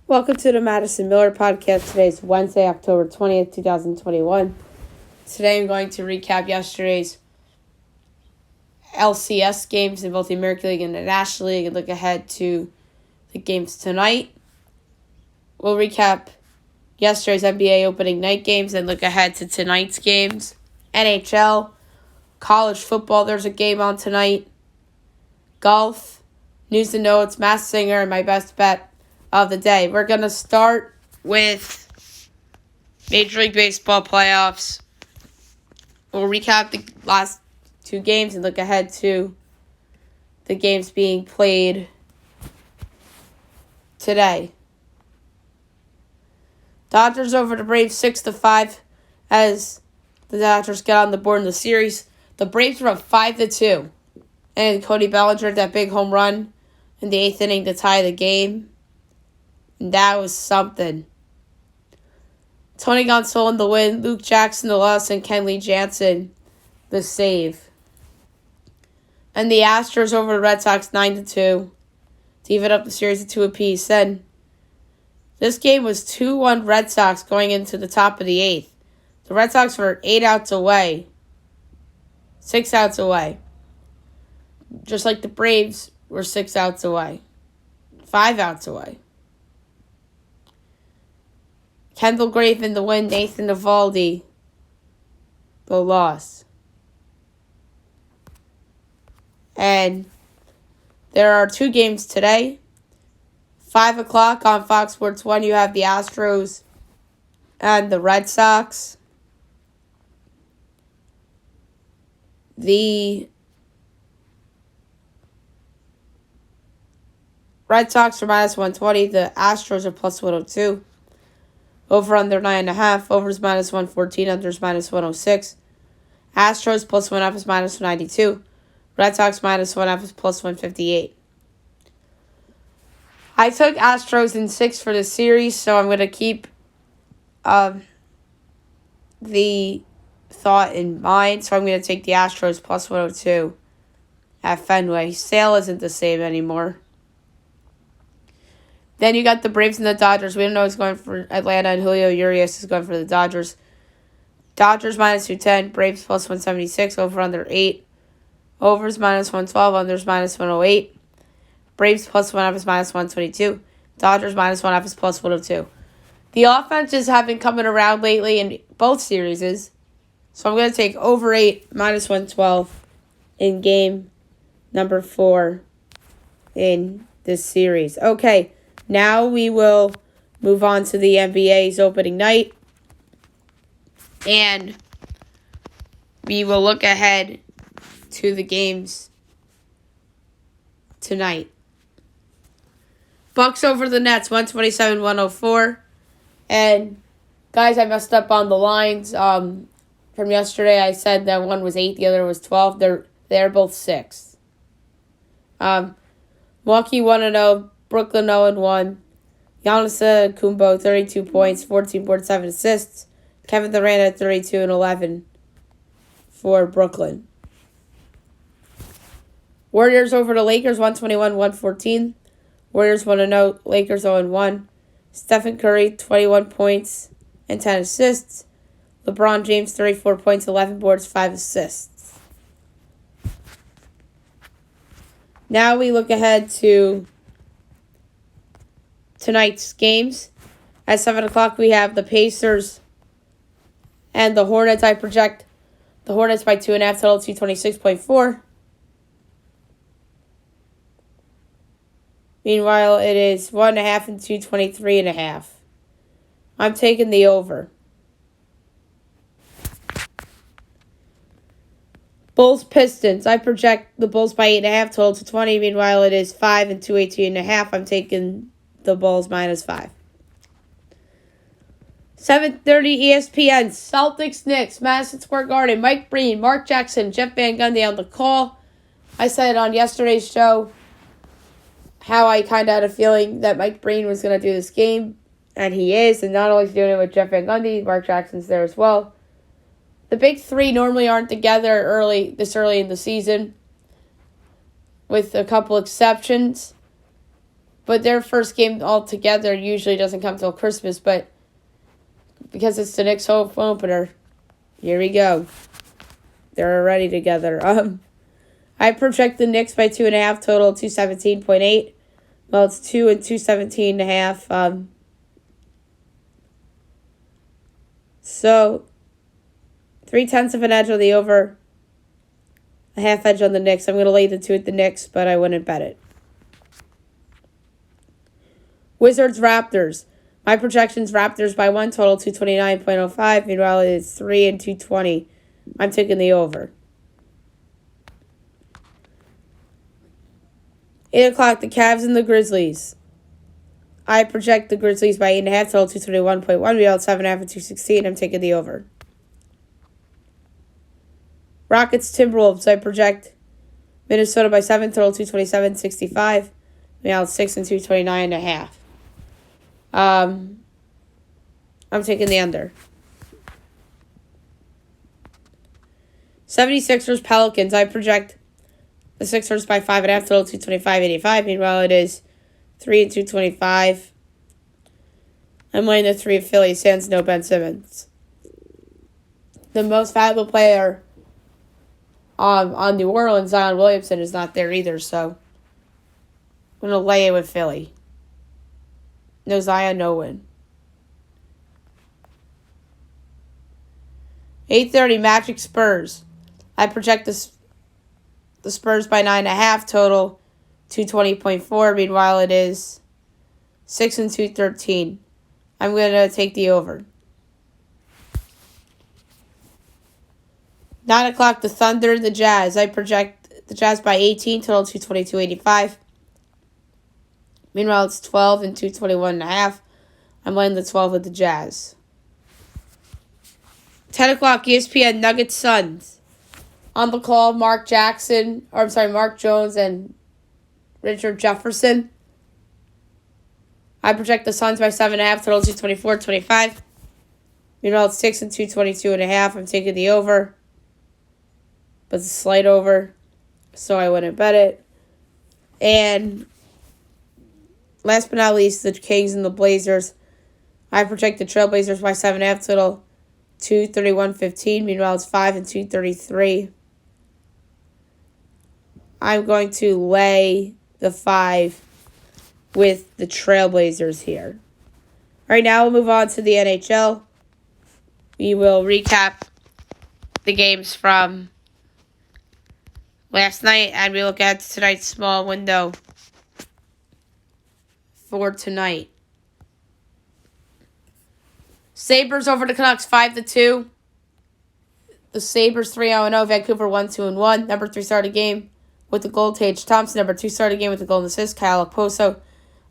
Welcome to the Madison Miller Podcast. Today is Wednesday, October 20th, 2021. Today I'm going to recap yesterday's LCS games in both the American League and the National League and look ahead to the games tonight. We'll recap yesterday's NBA opening night games and look ahead to tonight's games. NHL, college football, there's a game on tonight. Golf, news and notes, Masked Singer, and my best bet of the day. We're going to start with Major League Baseball playoffs. We'll recap the last two games and look ahead to the games being played today. Dodgers over the Braves 6-5 as the Dodgers get on the board in the series. The Braves were up 5-2. And Cody Bellinger, that big home run in the 8th inning to tie the game. And that was something. Tony Gonsolin the win, Luke Jackson the loss, and Kenley Jansen the save. And the Astros over the Red Sox 9-2 to even up the series of 2 apiece. Then this game was 2-1 Red Sox going into the top of the 8th. The Red Sox were 8 outs away. 6 outs away. Just like the Braves were 6 outs away. 5 outs away. Kendall Graveman the win, Nathan Eovaldi the loss. And there are 2 games today. 5 o'clock on Fox Sports 1, you have the Astros and the Red Sox. The Red Sox are minus 120. The Astros are plus 102. Over under 9.5. Over is minus 114. Under is minus 106. Astros plus 1.5 is minus 192. Red Sox minus 1.5 is plus 158. I took Astros in 6 for the series, so I'm going to keep the thought in mind. So I'm going to take the Astros plus 102 at Fenway. Sale isn't the same anymore. Then you got the Braves and the Dodgers. We don't know who's going for Atlanta, and Julio Urias is going for the Dodgers. Dodgers minus 210, Braves plus 176, over under 8. Overs minus 112, unders minus 108. Braves plus 1.5 is minus 122. Dodgers minus 1.5 is plus 102. The offenses have been coming around lately in both series. So I'm going to take over 8 minus 112 in game number 4 in this series. Okay. Now we will move on to the NBA's opening night. And we will look ahead to the games tonight. Bucks over the Nets, 127-104. And, guys, I messed up on the lines. From yesterday, I said that one was 8, the other was 12. They're both 6. Milwaukee 1-0. Brooklyn 0-1. Giannis Kumbo, 32 points, 14 boards, 7 assists. Kevin Durant at 32 and 11 for Brooklyn. Warriors over the Lakers, 121-114. Warriors 1-0, Lakers 0-1. Stephen Curry, 21 points and 10 assists. LeBron James, 34 points, 11 boards, 5 assists. Now we look ahead to tonight's games. At 7 o'clock, we have the Pacers and the Hornets. I project the Hornets by 2.5, total 226.4. Meanwhile, it is 1.5 and 223.5. I'm taking the over. Bulls Pistons. I project the Bulls by 8.5, total 220. Meanwhile, it is 5 and 218.5. I'm taking the Bulls minus 5. 7:30 ESPN. Celtics Knicks. Madison Square Garden. Mike Breen, Mark Jackson, Jeff Van Gundy on the call. I said on yesterday's show how I kind of had a feeling that Mike Breen was going to do this game. And he is. And not only is he doing it with Jeff Van Gundy, Mark Jackson's there as well. The big three normally aren't together this early in the season, with a couple exceptions. But their first game altogether usually doesn't come till Christmas. But because it's the Knicks' home opener, here we go. They're already together. I project the Knicks by 2.5, total 217.8. Well, it's 2 and 217.5. So 0.3 of an edge on the over, a half edge on the Knicks. I'm going to lay the 2 at the Knicks, but I wouldn't bet it. Wizards Raptors. My projection's Raptors by 1, total 229.05. Meanwhile, it's 3 and 220. I'm taking the over. 8 o'clock, the Cavs and the Grizzlies. I project the Grizzlies by 8.5, total 221.1. We all 7.5 and 216. I'm taking the over. Rockets Timberwolves. I project Minnesota by 7, total 227.65. We all 6 and 229.5. I'm taking the under. 76ers Pelicans. I project the Sixers by 5.5, total 225.85. Meanwhile, it is 3 and 225. I'm laying the 3 of Philly. Sans no Ben Simmons. The most valuable player on New Orleans, Zion Williamson, is not there either. So I'm going to lay it with Philly. No Zion, no win. 8:30 Magic Spurs. I project the Spurs by 9.5, total 220.4. Meanwhile, it is 6 and 213. I'm going to take the over. 9 o'clock, the Thunder and the Jazz. I project the Jazz by 18, total 222.85. Meanwhile, it's 12 and 221.5. I'm laying the 12 with the Jazz. 10 o'clock, ESPN Nuggets Suns. On the call, Mark Jones and Richard Jefferson. I project the Suns by 7.5, total 224.25. Meanwhile, it's 6 and 222.5. I'm taking the over. But it's a slight over, so I wouldn't bet it. And last but not least, the Kings and the Blazers. I project the Trailblazers by 7.5, total 231.15. Meanwhile, it's 5 and 233. I'm going to lay the 5 with the Trailblazers here. All right, now we'll move on to the NHL. We will recap the games from last night, and we look at tonight's small window for tonight. Sabres over the Canucks 5-2. The Sabres 3-0. Vancouver 1-2-1. Number 3 started game with the goal, Tage Thompson. Number 2 started game with the goal and assist, Kyle Okposo.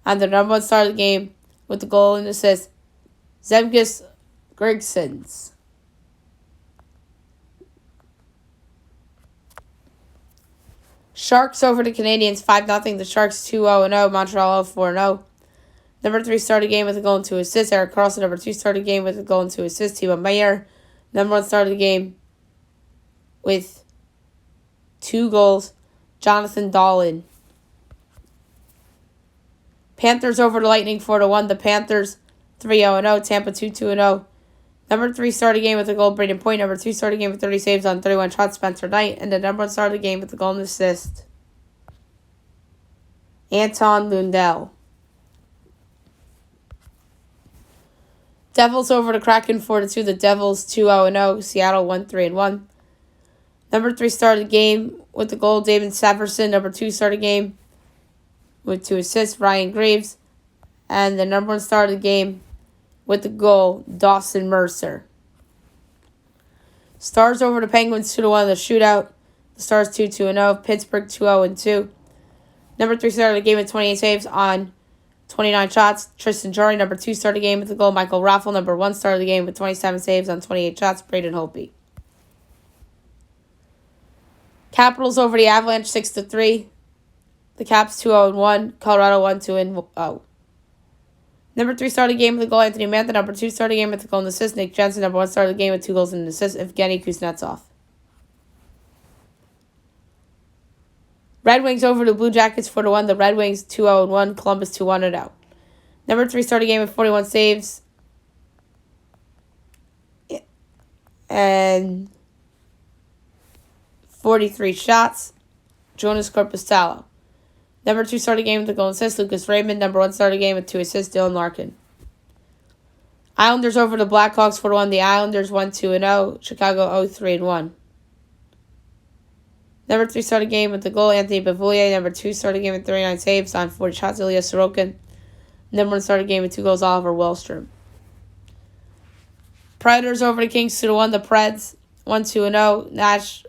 And the number 1 started game with the goal and assist, Zemgus Grigsons. Sharks over the Canadiens 5-0. The Sharks 2-0. Montreal 4-0. Number 3 started game with a goal and 2 assists, Eric Carlson. Number 2 started game with a goal and 2 assists, Timo Meier. Number 1 started the game with 2 goals, Jonathan Dahlen. Panthers over the Lightning 4-1. The Panthers 3-0. Tampa 2-2-0. Number 3 started game with a goal, Braden Point. Number 2 started game with 30 saves on 31 shots, Spencer Knight. And the number 1 started the game with a goal and assist, Anton Lundell. Devils over the Kraken 4-2. The Devils 2-0. Seattle 1-3-1. Number 3 started the game with the goal, David Severson. Number 2 started the game with 2 assists, Ryan Graves. And the number 1 started the game with the goal, Dawson Mercer. Stars over the Penguins 2-1 in the shootout. The Stars 2-2-0. Pittsburgh 2-0-2. Number 3 started the game with 28 saves on 29 shots, Tristan Jarry. Number 2 started the game with the goal, Michael Raffle. Number 1 started the game with 27 saves on 28 shots, Braden Holtby. Capitals over the Avalanche 6-3. The Caps 2-0-1. Colorado 1-2-0. Number 3 started the game with the goal, Anthony Mantha. Number 2 started the game with the goal and assist, Nick Jensen. Number 1 started the game with 2 goals and an assist, Evgeny Kuznetsov. Red Wings over the Blue Jackets 4-1. The Red Wings 2-0-1. Columbus 2-1-0. Number 3 started game with 41 saves. And 43 shots. Jonas Corpusalo. Number 2 started game with the goal assist. Lucas Raymond. Number 1 started game with 2 assists. Dylan Larkin. Islanders over the Blackhawks 4-1. The Islanders 1-2-0. Chicago 0-3-1. Number 3 started game with the goal, Anthony Beauvillier. Number 2 started game with 39 saves on 40 shots, Ilya Sorokin. Number 1 started game with 2 goals, Oliver Wahlstrom. Predators over the Kings 2-1. The Preds 1-2-0.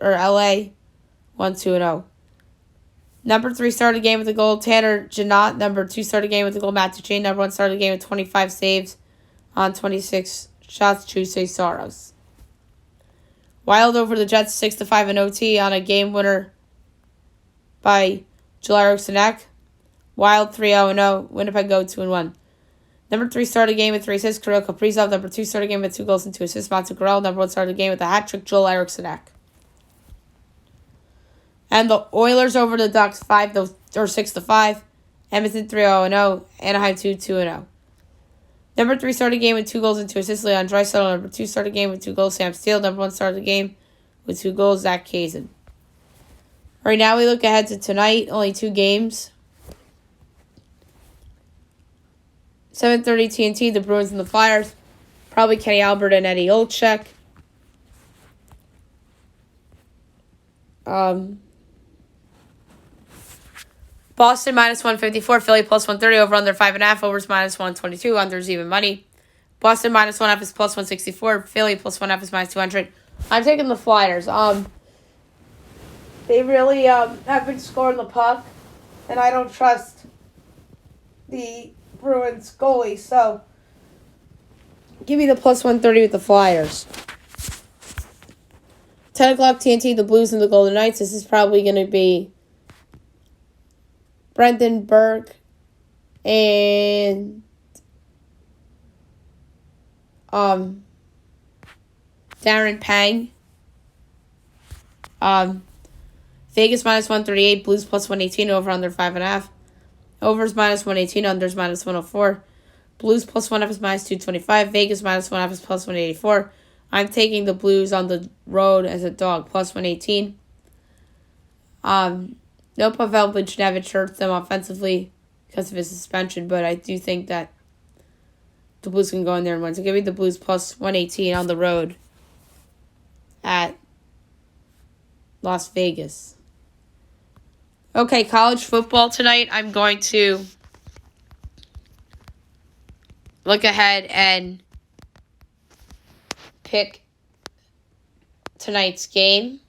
LA 1-2-0. Number 3 started game with the goal, Tanner Janot. Number 2 started game with the goal, Matt Duchene. Number 1 started game with 25 saves on 26 shots, Chusei Saros. Wild over the Jets 6-5 in OT on a game winner by Jolaric Sinek. Wild 3-0-0. Winnipeg go 2-1. Number 3 started game with 3 assists, Kirill Kaprizov. Number 2 started game with 2 goals and 2 assists, Matsu Corral. Number 1 started game with a hat trick, Jolaric Sinek. And the Oilers over the Ducks 6-5. Edmonton 3-0-0. Anaheim 2-2-0. Number 3 started game with 2 goals and 2 assists, Leon Draisaitl. Number 2 started game with 2 goals, Sam Steele. Number 1 started the game with 2 goals, Zach Kazin. All right, now we look ahead to tonight. Only 2 games. 7:30 TNT, the Bruins and the Flyers. Probably Kenny Albert and Eddie Olczyk. Boston minus 154, Philly plus 130, over under 5.5, overs minus 122, unders even money. Boston minus 1.5 is plus 164, Philly plus 1.5 is minus 200. I'm taking the Flyers. They really have been scoring the puck, and I don't trust the Bruins goalie, so give me the plus 130 with the Flyers. 10 o'clock TNT, the Blues and the Golden Knights. This is probably going to be Brendan Burke and Darren Pang. Vegas minus 138, Blues plus 118, over under 5.5. Overs minus 118, unders minus 104. Blues plus 1.5 is minus 225. Vegas minus 1.5 is plus 184. I'm taking the Blues on the road as a dog, plus 118. No Pavel Buchnevich hurts them offensively because of his suspension, but I do think that the Blues can go in there and win. So give me the Blues plus 118 on the road at Las Vegas. Okay, college football tonight. I'm going to look ahead and pick tonight's game.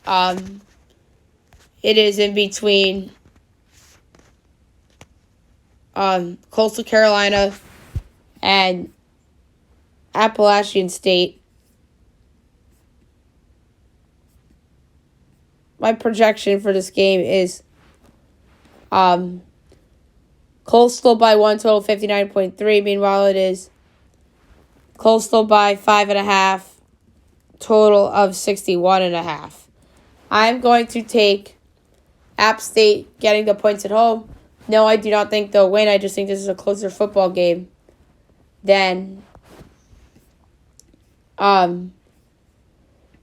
It is in between Coastal Carolina and Appalachian State. My projection for this game is Coastal by 1, total 59.3. Meanwhile, it is Coastal by 5.5, total of 61.5. I'm going to take App State getting the points at home. No, I do not think they'll win. I just think this is a closer football game than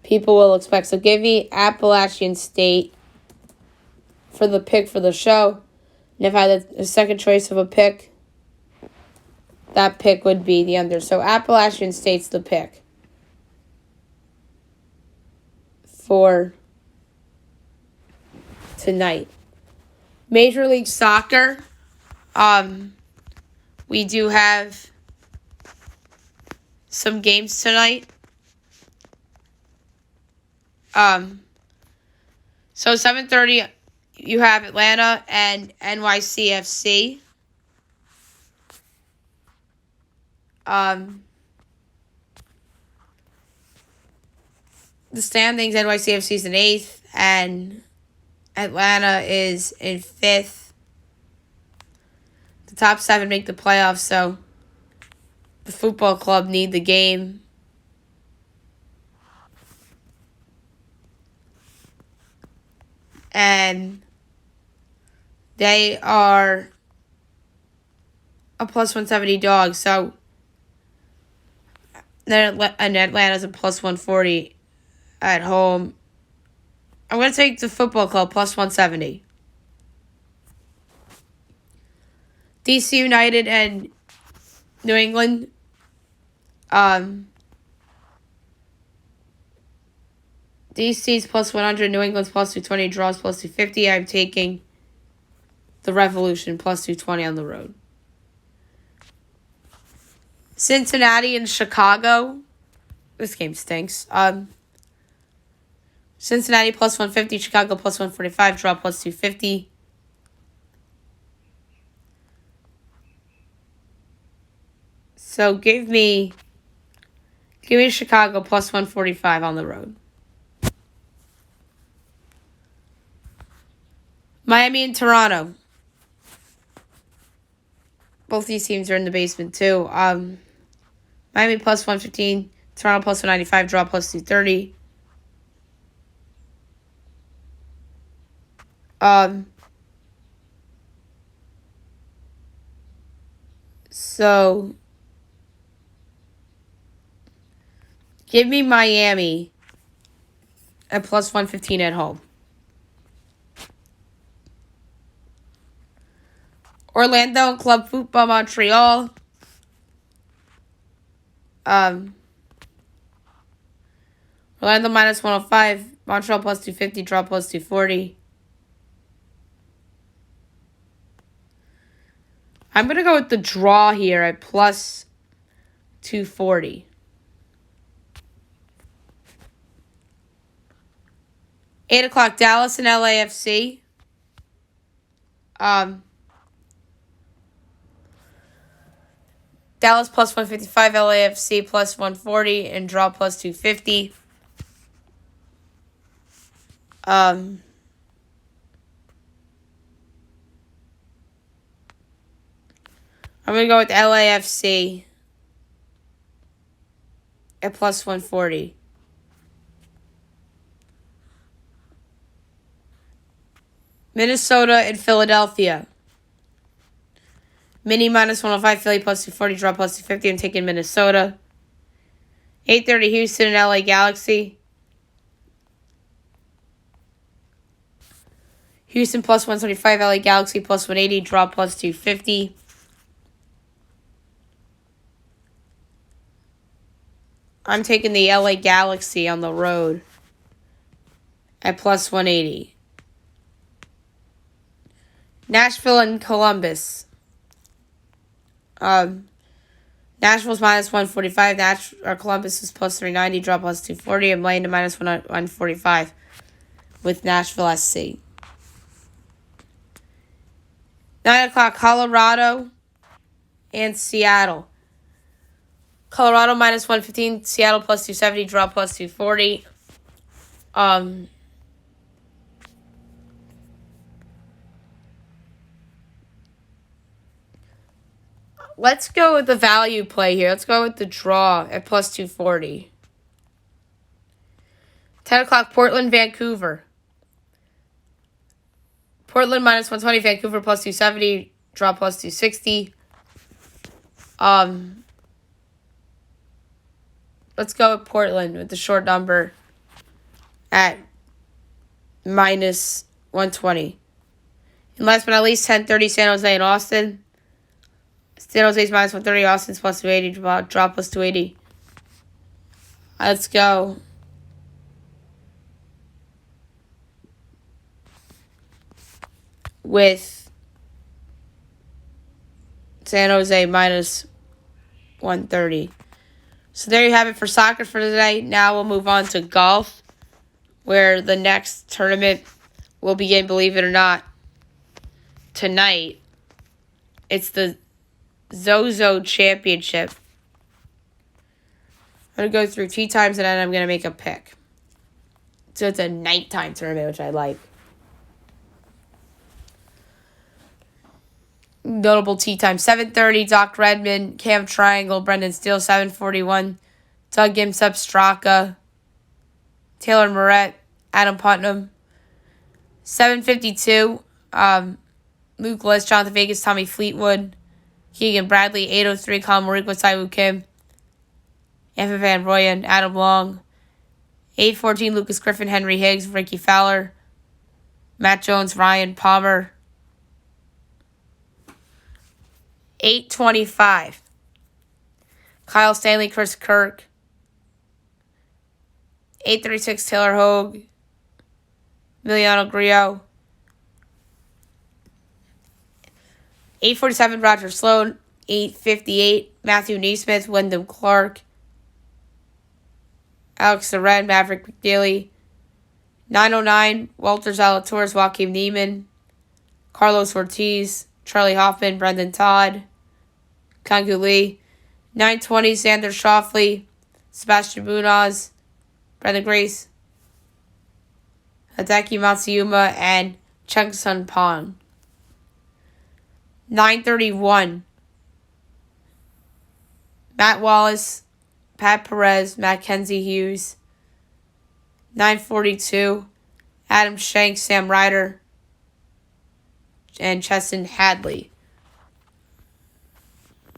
people will expect. So give me Appalachian State for the pick for the show. And if I had a second choice of a pick, that pick would be the under. So Appalachian State's the pick for tonight. Major League Soccer. We do have some games tonight. So 7:30, you have Atlanta and NYCFC. The standings, NYCFC is in 8th, and Atlanta is in 5th. The top 7 make the playoffs, so the football club need the game. And they are a plus 170 dog. So, and Atlanta's a plus 140 at home. I'm going to take the football club plus 170. DC United and New England. DC's plus 100, New England's plus 220, draws plus 250. I'm taking the Revolution plus 220 on the road. Cincinnati and Chicago. This game stinks. Cincinnati plus 150, Chicago plus 145, draw plus 250. So give me Chicago plus 145 on the road. Miami and Toronto. Both these teams are in the basement too. Miami plus 115, Toronto plus 195, draw plus 230. So give me Miami at plus 115 at home. Orlando and Club Football Montreal. Orlando minus 105. Montreal plus 250. Draw plus 240. I'm going to go with the draw here at plus 240. Eight o'clock, Dallas and LAFC. Dallas plus 155, LAFC plus 140, and draw plus 250. I'm going to go with LAFC at plus 140. Minnesota and Philadelphia. Mini minus 105, Philly plus 240, draw plus 250. I'm taking Minnesota. 8:30, Houston and LA Galaxy. Houston plus 125, LA Galaxy plus 180, draw plus 250. I'm taking the LA Galaxy on the road at plus 180. Nashville and Columbus. Nashville's minus 145. Columbus is plus 390. Draw plus 240. I'm laying to minus 145 with Nashville SC. 9 o'clock, Colorado and Seattle. Colorado minus 115. Seattle plus 270. Draw plus 240. Let's go with the value play here. Let's go with the draw at plus 240. 10 o'clock, Portland, Vancouver. Portland minus 120, Vancouver plus 270, draw plus 260. Let's go with Portland with the short number at minus 120. And last but not least, 10:30, San Jose and Austin. San Jose's minus 130, Austin's plus 280, draw plus 280. Let's go. With San Jose minus 130. So there you have it for soccer for today. Now we'll move on to golf, where the next tournament will begin, believe it or not, tonight. It's the Zozo Championship. I'm going to go through tee times and then I'm going to make a pick. So it's a nighttime tournament, which I like. Notable tee time: 7:30, Doc Redman, Cam Triangle, Brendan Steele. 7:41, Doug Gimsup, Straka, Taylor Moret, Adam Putnam. 752, Luke List, Jonathan Vegas, Tommy Fleetwood, Keegan Bradley, 803, Colin Mariko, Saiwoo Kim, Evan Van Royen, Adam Long, 814, Lucas Griffin, Henry Higgs, Ricky Fowler, Matt Jones, Ryan Palmer, 825, Kyle Stanley, Chris Kirk, 836, Taylor Hogue, Emiliano Grillo, 847, Roger Sloan, 858, Matthew Neesmith, Wyndham Clark, Alex Loren, Maverick McNeely, 909, Walter Zalatoris, Joaquin Neiman, Carlos Ortiz, Charlie Hoffman, Brendan Todd, Kangu Lee, 920, Xander Schauffele, Sebastian Munoz, Brendan Grace, Hideki Matsuyama, and Cheng Sun Pong. 931, Matt Wallace, Pat Perez, Mackenzie Hughes. 942, Adam Shanks, Sam Ryder, and Cheston Hadley.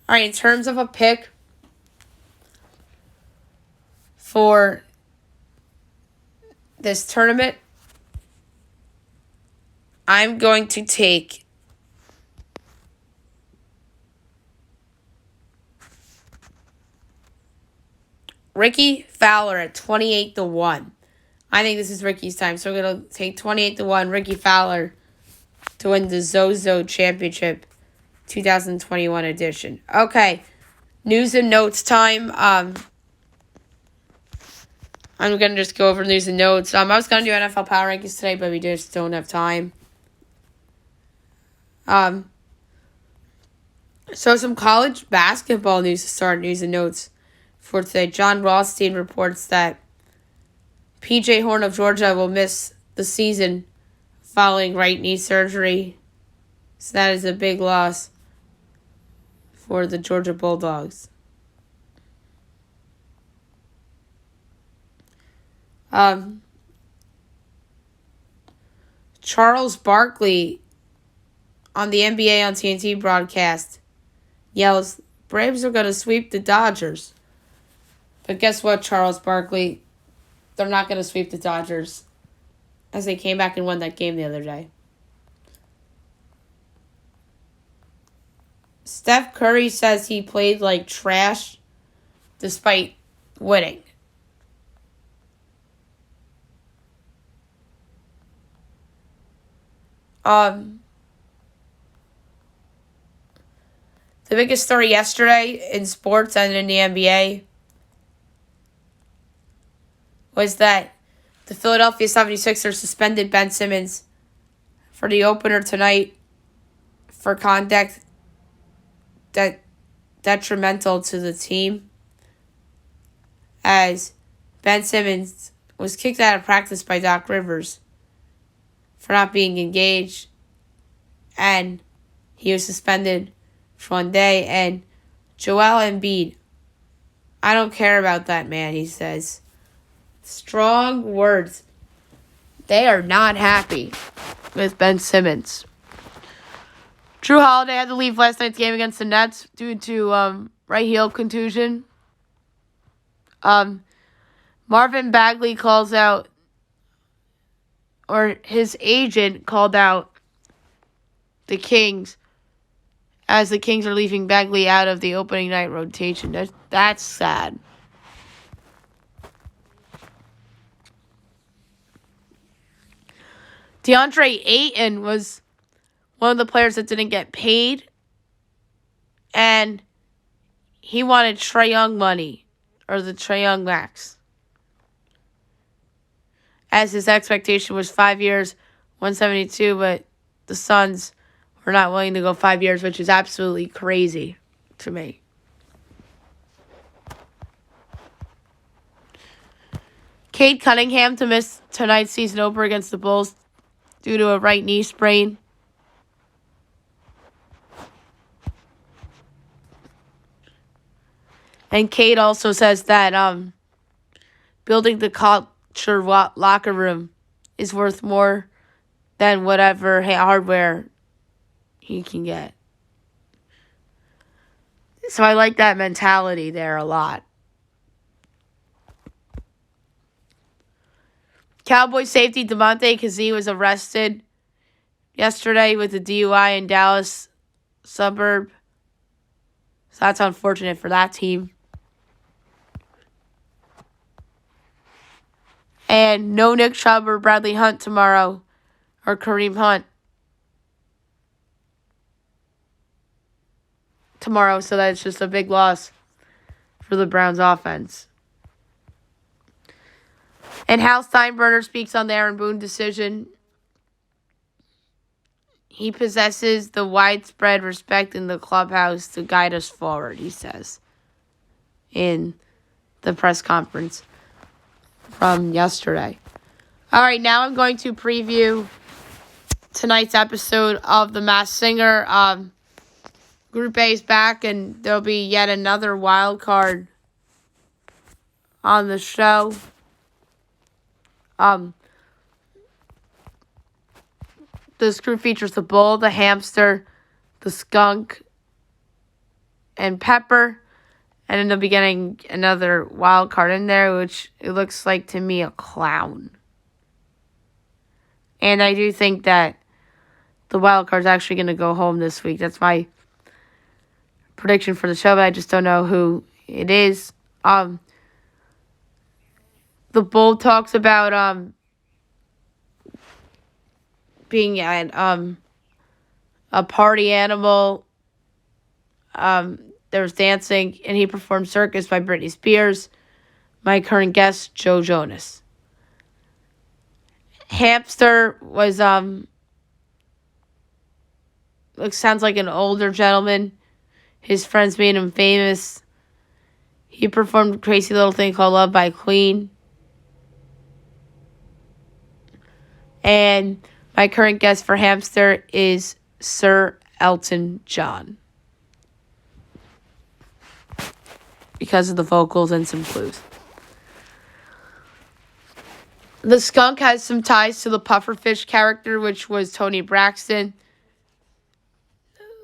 All right, in terms of a pick for this tournament, I'm going to take Ricky Fowler at 28-1. I think this is Ricky's time, so we're going to take 28-1 Ricky Fowler to win the Zozo Championship 2021 edition. Okay, news and notes time. I'm going to just go over news and notes. I was going to do NFL Power Rankings today, but we just don't have time. So some college basketball news to start, news and notes for today. John Rothstein reports that P.J. Horn of Georgia will miss the season following right knee surgery. So that is a big loss for the Georgia Bulldogs. Charles Barkley on the NBA on TNT broadcast yells, "Braves are going to sweep the Dodgers." But guess what, Charles Barkley? They're not going to sweep the Dodgers, as they came back and won that game the other day. Steph Curry says he played like trash despite winning. The biggest story yesterday in sports and in the NBA was that the Philadelphia 76ers suspended Ben Simmons for the opener tonight for conduct detrimental to the team, as Ben Simmons was kicked out of practice by Doc Rivers for not being engaged, and he was suspended for 1 day. And Joel Embiid, "I don't care about that, man," he says. Strong words. They are not happy with Ben Simmons. Drew Holiday had to leave last night's game against the Nets due to right heel contusion. Marvin Bagley calls out, or his agent called out the Kings, as the Kings are leaving Bagley out of the opening night rotation. That's sad. DeAndre Ayton was one of the players that didn't get paid, and he wanted Trae Young money, or the Trae Young max, as his expectation was 5 years, 172, but the Suns were not willing to go 5 years, which is absolutely crazy to me. Cade Cunningham to miss tonight's season opener against the Bulls due to a right knee sprain. And Cade also says that building the culture locker room is worth more than whatever hardware he can get. So I like that mentality there a lot. Cowboys safety Devontae Kazee was arrested yesterday with a DUI in Dallas suburb. So that's unfortunate for that team. And no Nick Chubb or Bradley Hunt tomorrow, or Kareem Hunt tomorrow, so that's just a big loss for the Browns offense. And Hal Steinbrenner speaks on the Aaron Boone decision. He possesses the widespread respect in the clubhouse to guide us forward, he says, in the press conference from yesterday. All right, now I'm going to preview tonight's episode of The Masked Singer. Group A is back, and there'll be yet another wild card on the show. This group features the bull, the hamster, the skunk, and Pepper. And then they'll be getting another wild card in there, which it looks like to me a clown. And I do think that the wild card's actually going to go home this week. That's my prediction for the show, but I just don't know who it is. The bull talks about being at a party animal. There was dancing, and he performed Circus by Britney Spears. My current guest, Joe Jonas. Hamster was, sounds like an older gentleman. His friends made him famous. He performed a crazy little thing called Love by Queen. And my current guest for Hamster is Sir Elton John, because of the vocals and some clues. The skunk has some ties to the pufferfish character, which was Toni Braxton.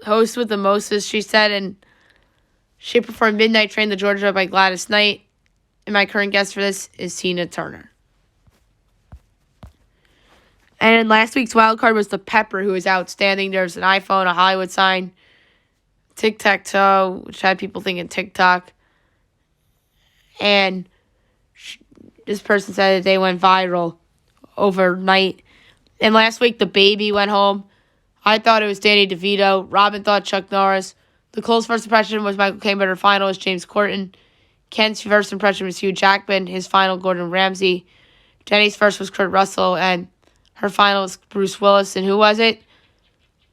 Host with the Moses, she said, and she performed Midnight Train to Georgia by Gladys Knight. And my current guest for this is Tina Turner. And last week's wild card was the Pepper, who is outstanding. There's an iPhone, a Hollywood sign, tic-tac-toe, which had people thinking TikTok. And this person said that they went viral overnight. And last week, the baby went home. I thought it was Danny DeVito. Robin thought Chuck Norris. The Cole's first impression was Michael Caine, but her final was James Corden. Ken's first impression was Hugh Jackman. His final, Gordon Ramsay. Jenny's first was Kurt Russell. And her final was Bruce Willis. And who was it?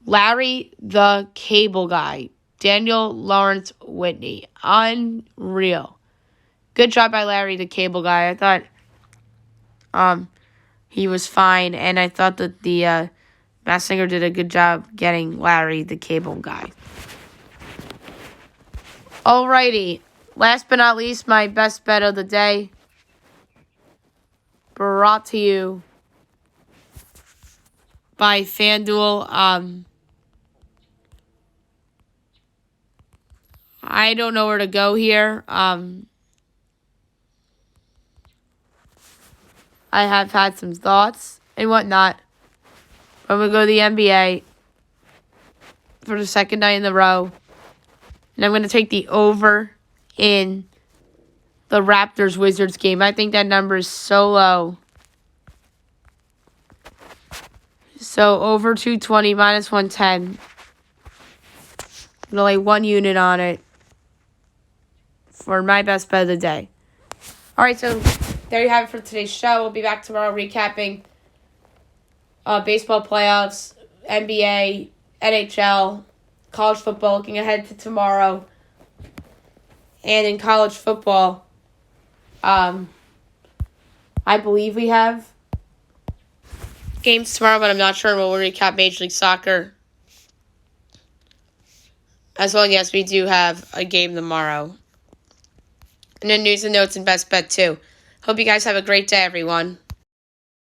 Larry the Cable Guy. Daniel Lawrence Whitney. Unreal. Good job by Larry the Cable Guy. I thought he was fine. And I thought that the Masked Singer did a good job getting Larry the Cable Guy. Alrighty. Last but not least, my best bet of the day. Brought to you by FanDuel. I don't know where to go here. I have had some thoughts and whatnot. I'm going to go to the NBA for the second night in a row. And I'm going to take the over in the Raptors-Wizards game. I think that number is so low. So over 220, minus 110. I'm going to lay 1 unit on it for my best bet of the day. All right, so there you have it for today's show. We'll be back tomorrow recapping baseball playoffs, NBA, NHL, college football, looking ahead to tomorrow. And in college football, I believe we have games tomorrow, but I'm not sure. We'll recap Major League Soccer, as long as we do have a game tomorrow. And then news and notes and best bet too. Hope you guys have a great day, everyone.